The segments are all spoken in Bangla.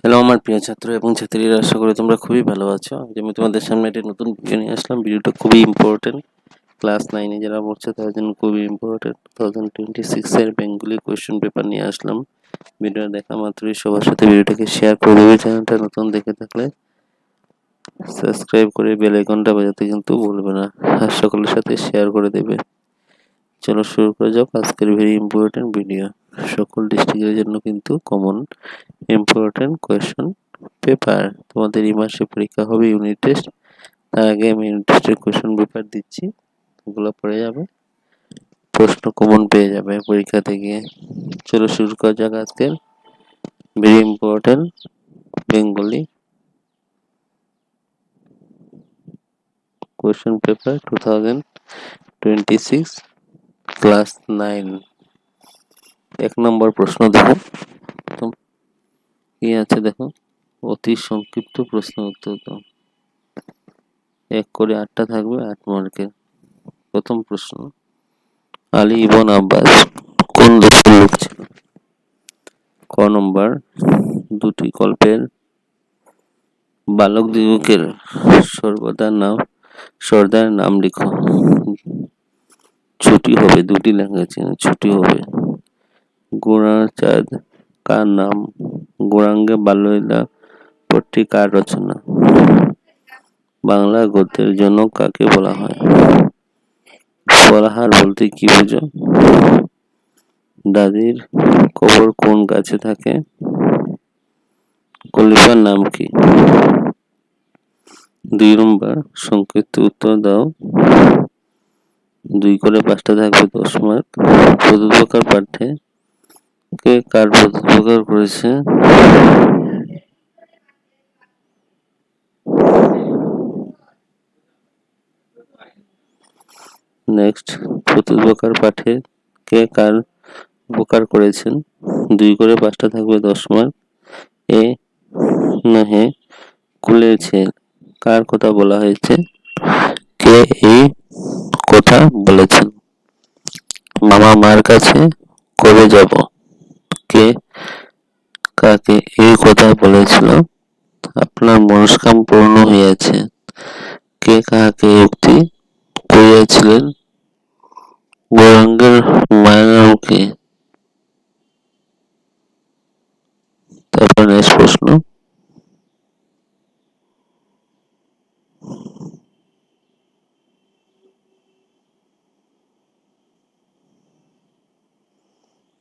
হ্যালো আমার প্রিয় ছাত্র এবং ছাত্রীরা, আশা করি তোমরা খুবই ভালো আছো। আজ আমি তোমাদের সামনে একটি নতুন ভিডিও নিয়ে আসলাম। ভিডিওটা খুবই ইম্পর্টেন্ট, ক্লাস 9-এ যারা পড়ছে তাদের জন্য খুবই ইম্পর্টেন্ট। 2026 এর বেঙ্গলি কোয়েশ্চেন পেপার নিয়ে আসলাম। ভিডিওটা দেখা মাত্রই সবার সাথে ভিডিওটাকে শেয়ার করে দেবে। চ্যানেলটা নতুন দেখে থাকলে সাবস্ক্রাইব করে বেল আইকনটা বাজাতে কিন্তু ভুলবে না, আর সকলের সাথে শেয়ার করে দেবে। চলো শুরু করে যাক আজকের ভেরি ইম্পর্টেন্ট ভিডিও। সকল ডিস্ট্রিক্টের জন্য কিন্তু কমন ইম্পর্টেন্ট কোয়েশ্চেন পেপার। তোমাদের এই মাসে পরীক্ষা হবে ইউনিট টেস্ট। তার আগে আমি ইউনিট টেস্টের কোয়েশ্চেন পেপার দিচ্ছি, ওগুলো পড়ে যাবে, প্রশ্ন কমন পেয়ে যাবে পরীক্ষা থেকে। চলো শুরু করা যাক আজকের very important Bengali question paper 2026 class 9। 1 নম্বর প্রশ্ন দেখো কি আছে, দেখো অতি সংক্ষিপ্ত প্রশ্ন উত্তর দাও। 1 করে 8টা থাকবে, 8 মার্কের। প্রথম প্রশ্ন, আলী ইবন আব্বাস কোন দেশের লোক ছিল? ক নম্বর, দুটি গল্পের বালক দিগকের সর্দার নাম লিখো। ছুটি হবে, দুটি লেখা আছে, ছুটি হবে। গোরার চাঁদ কার নাম? গৌরাঙ্গে বাল্যলীলা পট্টি কার রচনা? বাংলা গদ্যের জনক কাকে বলা হয়? ফলাহার বলতে কি বোঝো? দাদির কবর কোন গাছে থাকে? খলিফার নাম কি? 2 নম্বর, সংক্ষিপ্ত উত্তর দাও। 2 করে 5টা থাকবে, 10 মার্ক। প্রদীপকার পাঠে কে কার প্রদীপকার করেছে? নেক্সট, প্রদীপকার পাঠে কে কার উপকার করেছেন? 2 করে 5টা থাকবে, 10 মার্ক। এ নহে কুলের ছেল কার কথা বলা হয়েছে? কে এই কথা বলেছেন? মামা মার কাছে কবে যাব? কে কাকে এই কথা বলেছিল? আপনার মনস্কাম পূর্ণ হইয়াছে। কে কাহাকে উক্তি করিয়াছিলেন? গৌরাঙ্গের মায়ের নাম কি? তারপর নেক্সট প্রশ্ন,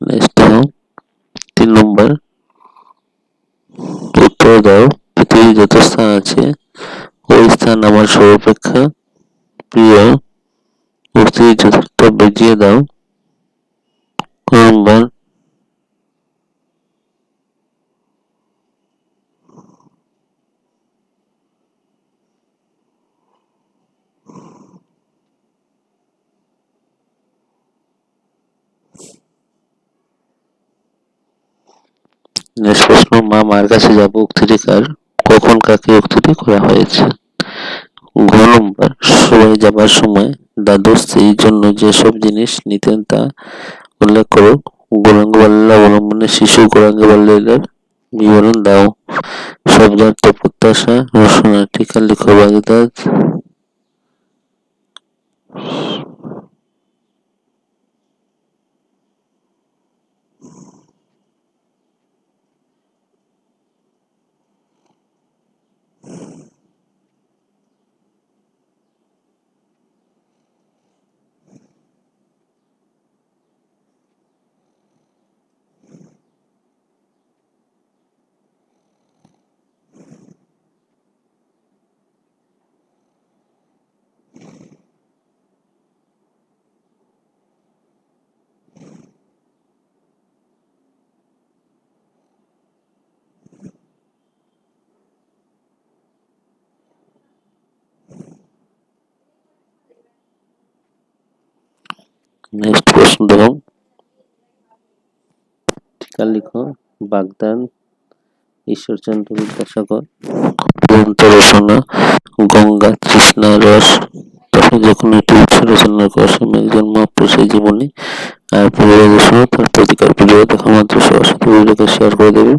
নেক্সট 3 নম্বর, উত্তর দাও। পৃথিবীর যত স্থান আছে ওই স্থান আমার সর্বাপেক্ষা প্রিয়, উক্তির যথার্থ বুঝিয়ে দাও। নম্বর, নেক্সট প্রশ্ন, মা মার কাছে যাব উক্তিটি কার? কখন কাকে উক্তিটি করা হয়েছে? ঘ নম্বর, সবাই যাবার সময় দাদুর স্ত্রীর জন্য যেসব জিনিস নিতেন তা উল্লেখ করো। গৌরাঙ্গ বাল্যলীলা অবলম্বনে শিশু গৌরাঙ্গ বাল্যলীলার বিবরণ দাও। শব্দার্থ প্রত্যাশা রসনা টিকা লিখো। বাগদাদ নেক্সট প্রশ্ন দেখো, টিকা লিখো। বাগদান ঈশ্বরচন্দ্র বিদ্যাসাগর, গ্রন্থ রচনা গঙ্গা তৃষ্ণা রস আপনি যখন একটি উৎস রচনা করেন একজন মহাপুরুষ এই জীবনী আর পরিবারের সময় তার প্রতিকার ভিডিও দেখা মাত্র সরাসরি ভিডিওকে শেয়ার করে দেবেন।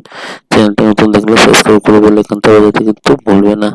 চ্যানেলটা নতুন দেখলে সাবস্ক্রাইব করে বেল আইকনটা বাজাতে কিন্তু ভুলবে না।